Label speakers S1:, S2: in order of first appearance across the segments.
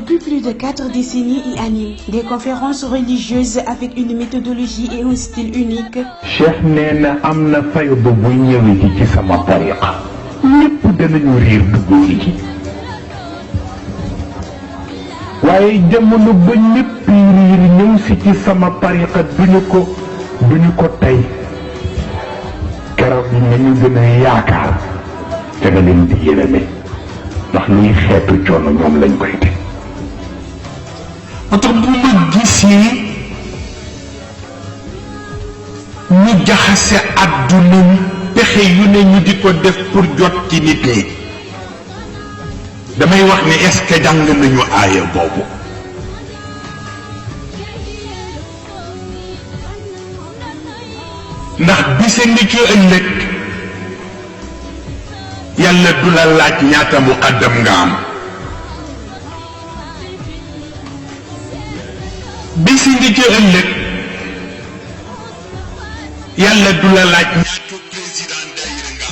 S1: Depuis plus de 4 décennies, il anime des conférences religieuses avec une méthodologie et un style unique.
S2: Cheikh nee na am na fayu ba bu ñëwee ci sama tariqa ñëpp danañu riir dugg ci waaye jamono ba ñëpp riir ñëw si ci sama tariqa duñu ko tey keroog nañu gën a yaakaar te nga leen di yërëme ndax luy xeetu coono ñoom lañ koy teg moo tax bu ma gisee ñu jaxase àdduna pexe yu ne ñu di ko def pour jot ci nit ñi damay wax ni est-ce que jàng nañu aaya boobu ndax bise ngi ci ëllëg yàlla du la laaj ñaata muqaddam nga am bise ngi ci ëllëg yàlla du la laaj ñaata président daayira nga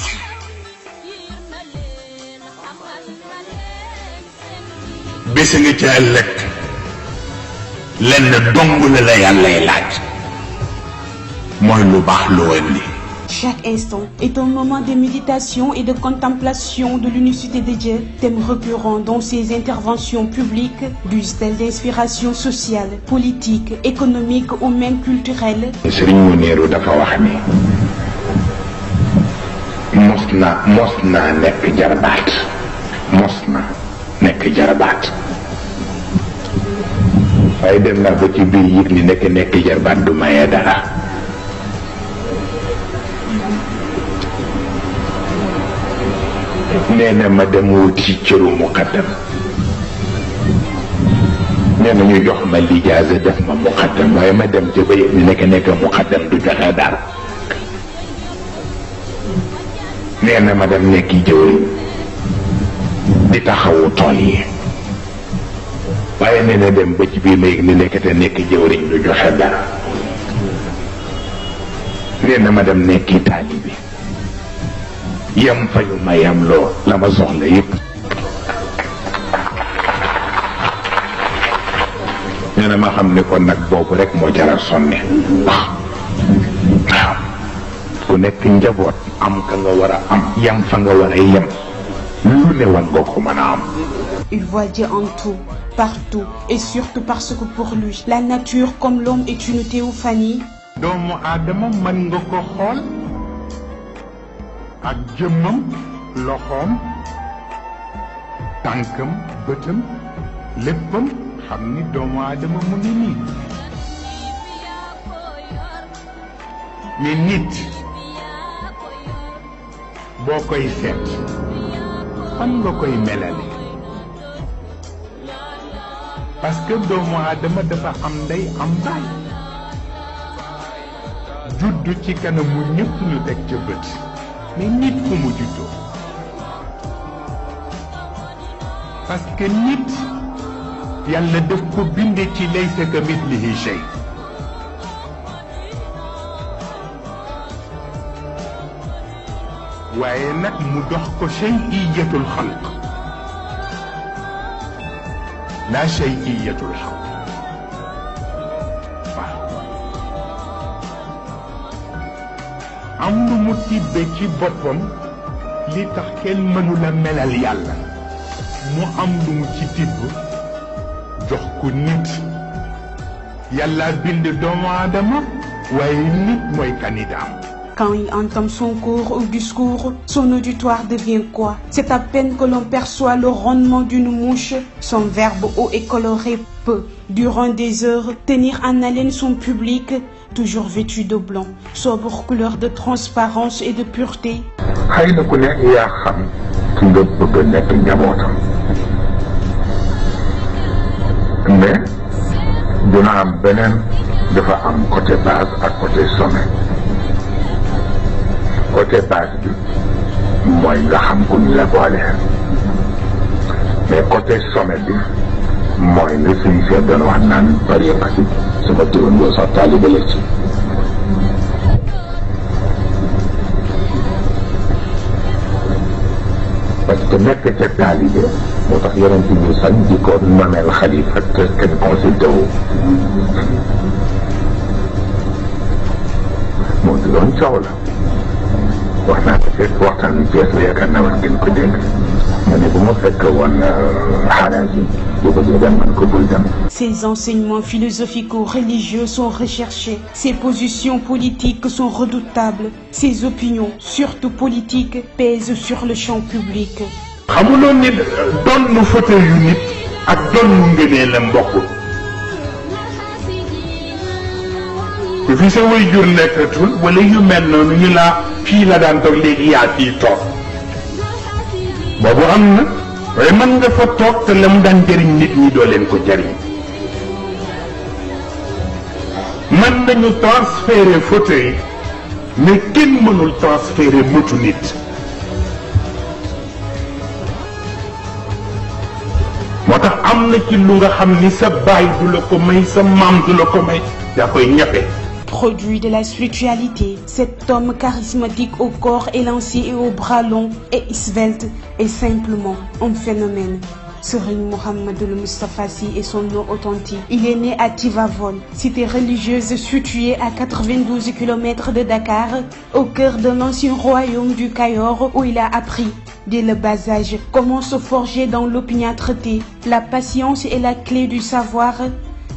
S2: am bise ngi ci ëllëg lenn dong la yàllay laaj mooy lu baax lu indi.
S1: Chaque instant est un moment de méditation et de contemplation de l'unicité de Dieu, thème récurrent dans ses interventions publiques, du style d'inspiration sociale, politique, économique ou même culturelle.
S2: Serigne Mounirou dafa wax ni mos na nekk jarbaat waaye dem naa ba ci biir yëg ni nekk jarbaat du maye dara. nee na ma dem wuti cëru muqaddam nee na ñu jox ma lijaasa def ma muqaddam waaye ma dem ca ba yëg ni nekk muqaddam du joxe dara nee na ma dem nekki jëwriñ di taxawu tool yi waaye nee na dem ba ci biir ma yëg ni nekk jëwriñ du joxe dara nee na ma dem nekki taalibi yam fa ñu ma yam loo la ma soxla yëpp nee na ma xam ni kon nag boobu rek moo jara sonne waaw ku nekk njaboot am ka nga war a am yam fa nga war a yem lu ne wan nga ko mën a am.
S1: Il voit Dieu en tout, partout et surtout parce que pour lui, la nature comme l'homme est une théophanie.
S2: doomu aadama mën nga ko xool ak jëmmam loxoom tànkam bëtam léppam xam ni doomu aadama mu ngi nii mais nit boo koy seet fan nga koy melale parce que doomu aadama dafa am ndey am baay juddu ci kanamu ñëpp ñu teg ca bët mais nit ku mu juddoo parce que nit yàlla daf ko binde ci laysa ka mislihi shay waaye nag mu dox ko shay'iyatul xalq la shay'iyatul xalq am lu mu tibbe ci boppam li tax kenn mënula melal yàlla mu am lu mu ci tibb jox ko nit yàlla bind doomu aadama waaye nit mooy candidat.
S1: Quand il entame son cours ou discours, son auditoire devient quoi? C'est à peine que l'on perçoit le rondement d'une mouche. Son verbe haut et coloré peut, durant des heures, tenir en haleine son public, toujours vêtu de blanc, sobre couleur de transparence et de pureté.
S2: xëy na ku ne yaa xam ki nga bëgg a nekk njabootam mais dina am beneen dafa am côté base ak côté sommet côté base bi mooy nga xam ku ñu la boole mais côté sommet bi mooy li suñu seet doon wax naan tariqa bi sama turandoo sax taalibe la ci parce te nekk ca taalibe moo tax yonent bi sax di ko nomeel xalifa te kenn consulté wu moo di doon coow la wax naa ko fekk waxtaan bi Cees la yaakaar naa war ngeen ko dégg ma ne bu ma fekk woon xaalaat yi bu ko dee man ko bul dem.
S1: Ses enseignements philosophico-religieux sont recherchés, ses positions politiques sont redoutables, ses opinions, surtout politiques, pèsent sur le champ public.
S2: xamuloo nit doon nu fauteuil yu nit ak doon nu ngënee la mbokkul ku fi sa way jur nekkatul wala yu mel noonu ñu laa fii la daan toog léegi yaa fii toog boobu am na waaye mën nga fa toog te la mu daan jëriñ nit ñi doo leen ko jëriñ mën nañu transférer fauteuil mais kenn mënul transférer motu nit moo tax am na ci lu nga xam ni sa baay du la ko may sa maam du la ko may yaa koy ñafe.
S1: Produit de la spiritualité, cet homme charismatique au corps élancé et aux bras longs et svelte est simplement un phénomène. Serigne Mouhamadoul Moustapha Sy est son nom authentique. Il est né à Tivaouane, cité religieuse située à 92 km de Dakar, au cœur de l'ancien royaume du Cayor, où il a appris dès le bas âge comment se forger dans l'opiniâtreté. La patience est la clé du savoir.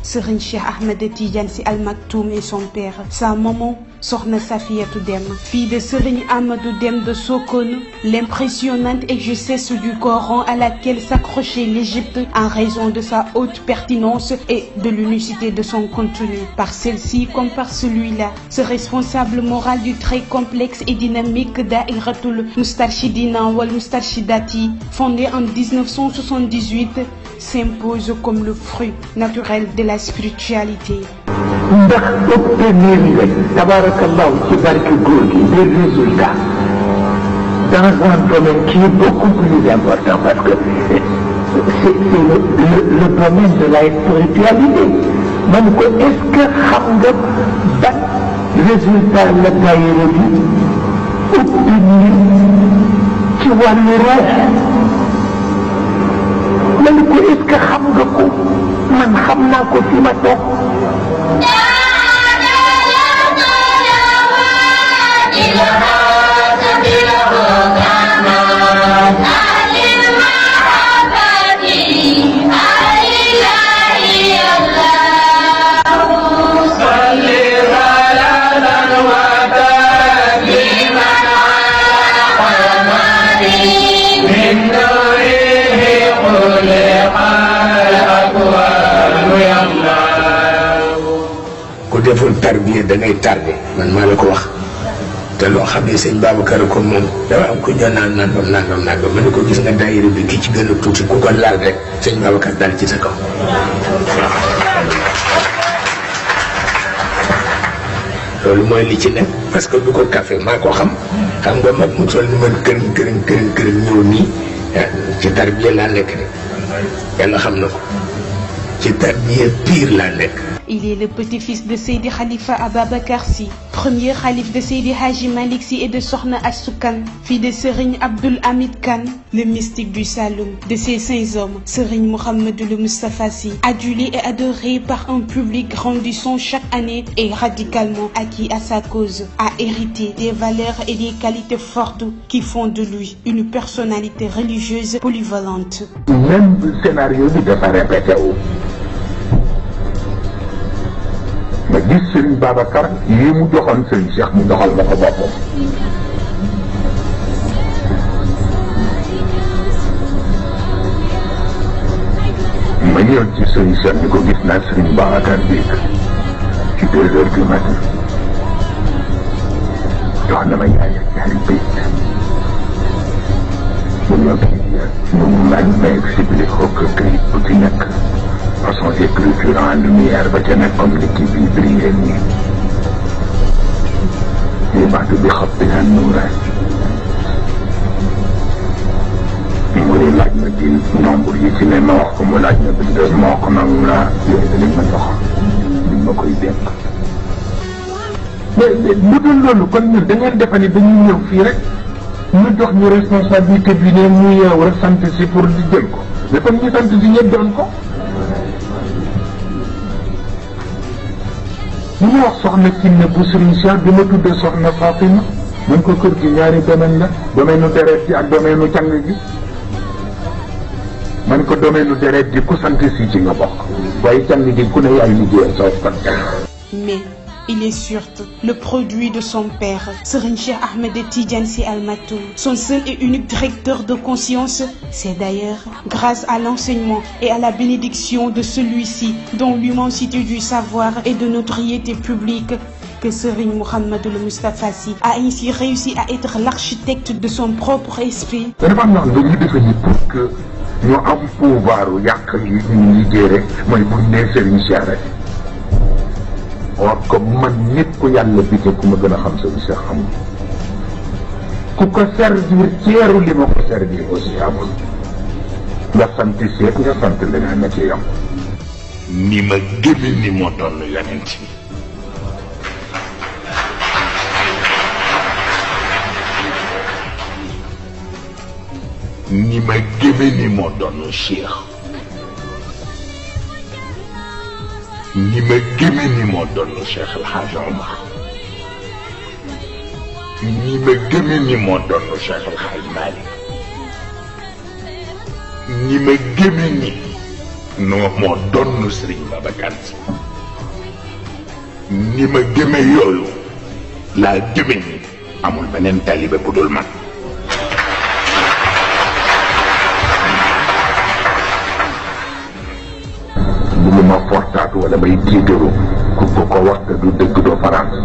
S1: Serigne Cheikh Ahmed Tidiane Sy Al Maktoum est son père. Sa maman, Sokhna Safiatou Dème, fille de Serigne Amadou Dème de Sokone, l'impressionnante exégèse du Coran à laquelle s'accrochait l'Égypte en raison de sa haute pertinence et de l'unicité de son contenu. Par celle-ci comme par celui-là, ce responsable moral du très complexe et dynamique Daïratul Moustarchidina wal Moustarchidati, fondé en 1978, s'impose comme le fruit naturel de la spiritualité.
S3: ndax obtenir nga tabarakallahu ci barke góor gi des résultats dans un domaine qui est beaucoup plus important parce que c'est le domaine de la spiritualité. man ko est-ce que xam nga ban résultat la daayira bi obtenir ci wàllu roox man ko est-ce que xam nga ko man xam naa ko fi ma toog.
S4: deful tarbiya da ngay tardé man maa la ko wax te loo xam ne sëñ Babacar ko moom dafa am ku ñoo nangam ma ne ko gis nga daayira bi ki ci gën a tuuti ku ko laal rek sëñ Babacar dal ci sa kaw. loolu mooy li ci nekk parce que du ko café maa ko xam nga mag mu toll ni man këriñ ñëw nii ci tarbiya laa nekk de yàlla xam na ko ci tarbiya pire laa nekk.
S1: Il est le petit-fils de Seydi Khalifa Ababacar Sy, premier khalife de Seydi Hadji Malick Sy et de Sokhna Astou Kane, fille de Serigne Abdoul Hamid Kane, le mystique du Saloum. De ces saints hommes, Serigne Mouhamadoul Moustapha Sy, adulé et adoré par un public grandissant chaque année et radicalement acquis à sa cause, a hérité des valeurs et des qualités fortes qui font de lui une personnalité religieuse polyvalente.
S2: Même scénario bi dafa répété wu. ma gis Serigne Babacar yi mu joxoon Serigne Cheikh mu doxal ma ko boppam. ma ñëw ci Serigne Cheikh ni ko gis naa Serigne Babacar bi ci 2 heures du matin jox na ma ñaari bayt mu laaj ma expliqué ko que këyit bu ci nekk façon écriture en lumière ba ca nekk comme ni kii bi brillé nii yubatu bi xattiha nuura mu ne laaj ma ci nombre yi ci ne ma wax ko mu laaj ma bindee moo ko nangu naa yooyu da lañ ma jox liñ ma koy dénk mais bu dul loolu kon ñun da ngeen defe ni dañuy ñëw fii rek ñu jox ñu responsabilité bi ne mu yeew rek sant si pour di jël ko mais comme ñu sant si ñëpp doon ko. li ma wax soxna Kiné bu Serigne Cheikh bi ma tuddee soxna Fatima mun ko kër gi ñaari domaine la domaine nu deret ji ak domaine nu jàng gi man ko domaine nu deret ji ku sant si ci nga bokk waaye jàng gi ku ne yaay liggéeyal sa sant.
S1: Mais il est surtout le produit de son père, Serigne Cheikh Ahmed Tidiane Sy Al Maktoum, son seul et unique directeur de conscience. C'est d'ailleurs grâce à l'enseignement et à la bénédiction de celui-ci, dont l'immensité du savoir et de notoriété publique, que Serigne Mouhamadou Moustapha Sy a ainsi réussi à être l'architecte de son propre esprit.
S2: dafa am lu ñu defe ni pour que ñu am pouvoir yàq yi ñu liggéey rek mooy buñ nee Serigne Cheikh rek. waaw comme man nit ku yàlla bite ku ma gën a xam Serigne Cheikh amul ku ko servir ceeru li ma ko servir aussi amul nga sant seet nga sant leneen na ci yam ni ma gëme ni moo doon yonent bi ni ma gëme ni moo doon Cheikh ni ma gëme ni moo doon Cheikh El Hadj Omar ni ma gëme ni moo doon Cheikh El Hadj Malick ni ma gëme ni moo doon Serigne Babacar Sy ni ma gëme yooyu laa gëme ni amul beneen talibé bu dul man. lu ma fortaatu wala may tiitaru ku ko wax te du dëgg doo France